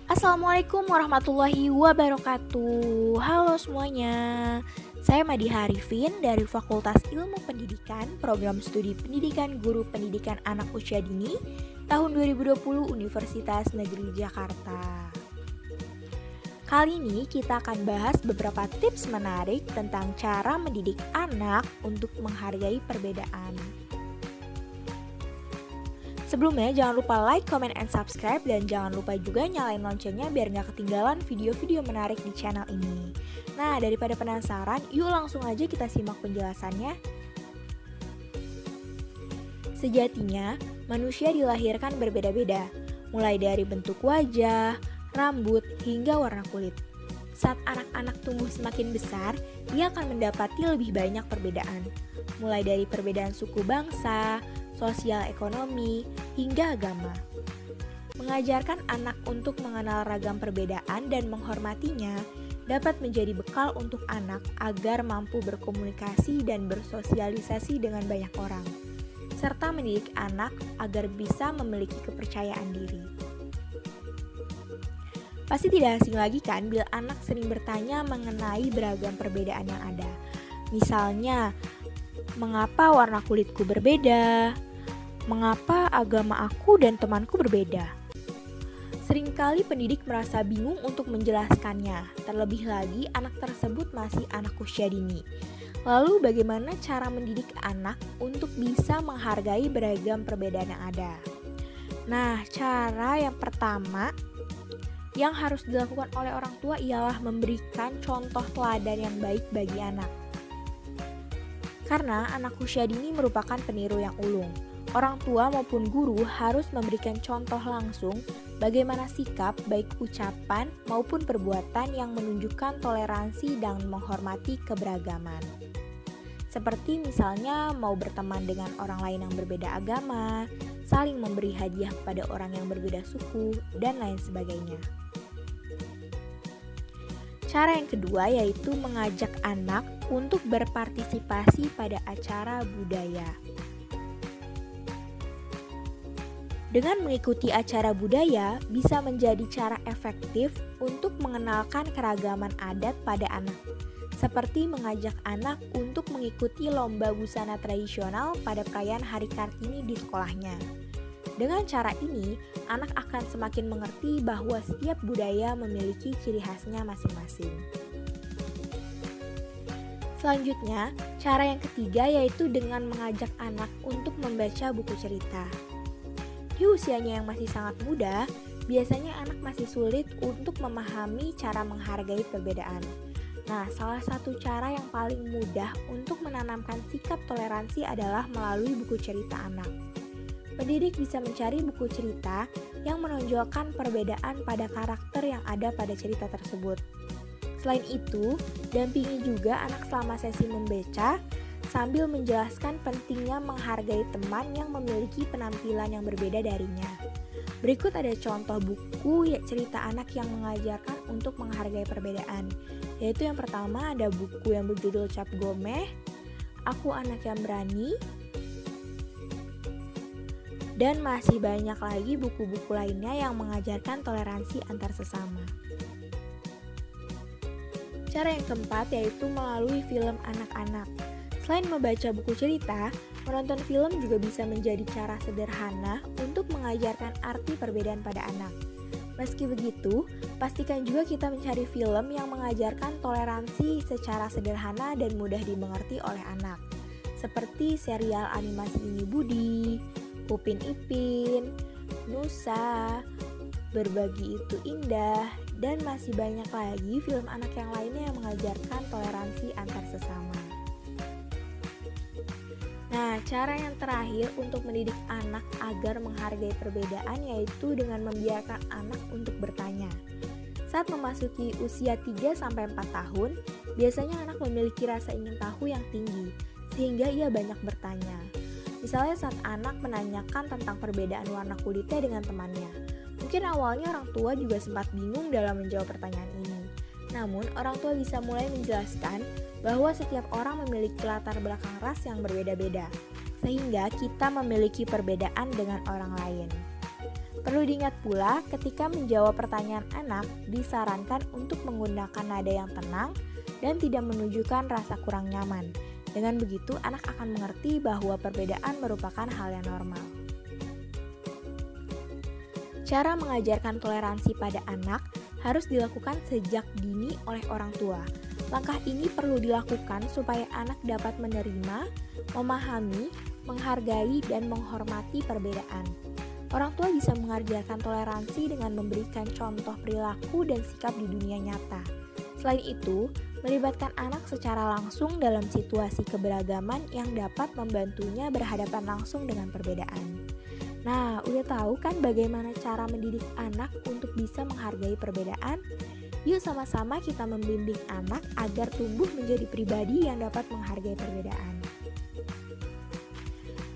Assalamualaikum warahmatullahi wabarakatuh. Halo semuanya. Saya Madi Harifin dari Fakultas Ilmu Pendidikan, Program Studi Pendidikan Guru Pendidikan Anak Usia Dini, tahun 2020 Universitas Negeri Jakarta. Kali ini kita akan bahas beberapa tips menarik tentang cara mendidik anak untuk menghargai perbedaan. Sebelumnya jangan lupa like, comment, and subscribe, dan jangan lupa juga nyalain loncengnya biar gak ketinggalan video-video menarik di channel ini. Nah, daripada penasaran, yuk langsung aja kita simak penjelasannya. Sejatinya, manusia dilahirkan berbeda-beda, mulai dari bentuk wajah, rambut, hingga warna kulit. Saat anak-anak tumbuh semakin besar, ia akan mendapati lebih banyak perbedaan, mulai dari perbedaan suku bangsa, sosial ekonomi, hingga agama. Mengajarkan anak untuk mengenal ragam perbedaan dan menghormatinya dapat menjadi bekal untuk anak agar mampu berkomunikasi dan bersosialisasi dengan banyak orang, serta mendidik anak agar bisa memiliki kepercayaan diri. Pasti tidak asing lagi kan bila anak sering bertanya mengenai beragam perbedaan yang ada. Misalnya, mengapa warna kulitku berbeda? Mengapa agama aku dan temanku berbeda? Seringkali pendidik merasa bingung untuk menjelaskannya, terlebih lagi anak tersebut masih anak usia dini. Lalu bagaimana cara mendidik anak untuk bisa menghargai beragam perbedaan yang ada? Nah, cara yang pertama yang harus dilakukan oleh orang tua ialah memberikan contoh teladan yang baik bagi anak. Karena anak usia dini merupakan peniru yang ulung. Orang tua maupun guru harus memberikan contoh langsung bagaimana sikap baik ucapan maupun perbuatan yang menunjukkan toleransi dan menghormati keberagaman. Seperti misalnya mau berteman dengan orang lain yang berbeda agama, saling memberi hadiah kepada orang yang berbeda suku, dan lain sebagainya. Cara yang kedua yaitu mengajak anak untuk berpartisipasi pada acara budaya. Dengan mengikuti acara budaya bisa menjadi cara efektif untuk mengenalkan keragaman adat pada anak, seperti mengajak anak untuk mengikuti lomba busana tradisional pada perayaan Hari Kartini di sekolahnya. Dengan cara ini, anak akan semakin mengerti bahwa setiap budaya memiliki ciri khasnya masing-masing. Selanjutnya, cara yang ketiga yaitu dengan mengajak anak untuk membaca buku cerita. Di usianya yang masih sangat muda, biasanya anak masih sulit untuk memahami cara menghargai perbedaan. Nah, salah satu cara yang paling mudah untuk menanamkan sikap toleransi adalah melalui buku cerita anak. Pendidik bisa mencari buku cerita yang menonjolkan perbedaan pada karakter yang ada pada cerita tersebut. Selain itu, dampingi juga anak selama sesi membaca, sambil menjelaskan pentingnya menghargai teman yang memiliki penampilan yang berbeda darinya. Berikut ada contoh buku cerita anak yang mengajarkan untuk menghargai perbedaan, yaitu yang pertama ada buku yang berjudul Cap Gomeh, Aku Anak Yang Berani, dan masih banyak lagi buku-buku lainnya yang mengajarkan toleransi antar sesama. Cara yang keempat yaitu melalui film anak-anak. Selain membaca buku cerita, menonton film juga bisa menjadi cara sederhana untuk mengajarkan arti perbedaan pada anak. Meski begitu, pastikan juga kita mencari film yang mengajarkan toleransi secara sederhana dan mudah dimengerti oleh anak. Seperti serial animasi Ini Budi, Upin Ipin, Nusa, Berbagi Itu Indah, dan masih banyak lagi film anak yang lainnya yang mengajarkan toleransi antar sesama. Nah, cara yang terakhir untuk mendidik anak agar menghargai perbedaan yaitu dengan membiarkan anak untuk bertanya. Saat memasuki usia 3-4 tahun, biasanya anak memiliki rasa ingin tahu yang tinggi, sehingga ia banyak bertanya. Misalnya saat anak menanyakan tentang perbedaan warna kulitnya dengan temannya. Mungkin awalnya orang tua juga sempat bingung dalam menjawab pertanyaan ini. Namun, orang tua bisa mulai menjelaskan bahwa setiap orang memiliki latar belakang ras yang berbeda-beda, sehingga kita memiliki perbedaan dengan orang lain. Perlu diingat pula, ketika menjawab pertanyaan anak, disarankan untuk menggunakan nada yang tenang dan tidak menunjukkan rasa kurang nyaman. Dengan begitu, anak akan mengerti bahwa perbedaan merupakan hal yang normal. Cara mengajarkan toleransi pada anak harus dilakukan sejak dini oleh orang tua. Langkah ini perlu dilakukan supaya anak dapat menerima, memahami, menghargai, dan menghormati perbedaan. Orang tua bisa mengajarkan toleransi dengan memberikan contoh perilaku dan sikap di dunia nyata. Selain itu, melibatkan anak secara langsung dalam situasi keberagaman yang dapat membantunya berhadapan langsung dengan perbedaan. Nah, udah tahu kan bagaimana cara mendidik anak untuk bisa menghargai perbedaan? Yuk sama-sama kita membimbing anak agar tumbuh menjadi pribadi yang dapat menghargai perbedaan.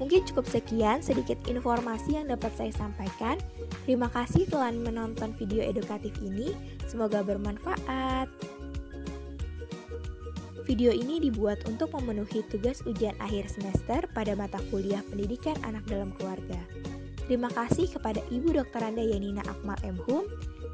Mungkin cukup sekian sedikit informasi yang dapat saya sampaikan. Terima kasih telah menonton video edukatif ini. Semoga bermanfaat. Video ini dibuat untuk memenuhi tugas ujian akhir semester pada mata kuliah Pendidikan Anak dalam Keluarga. Terima kasih kepada Ibu Dr. Anda Yanina Akmal M. Hum,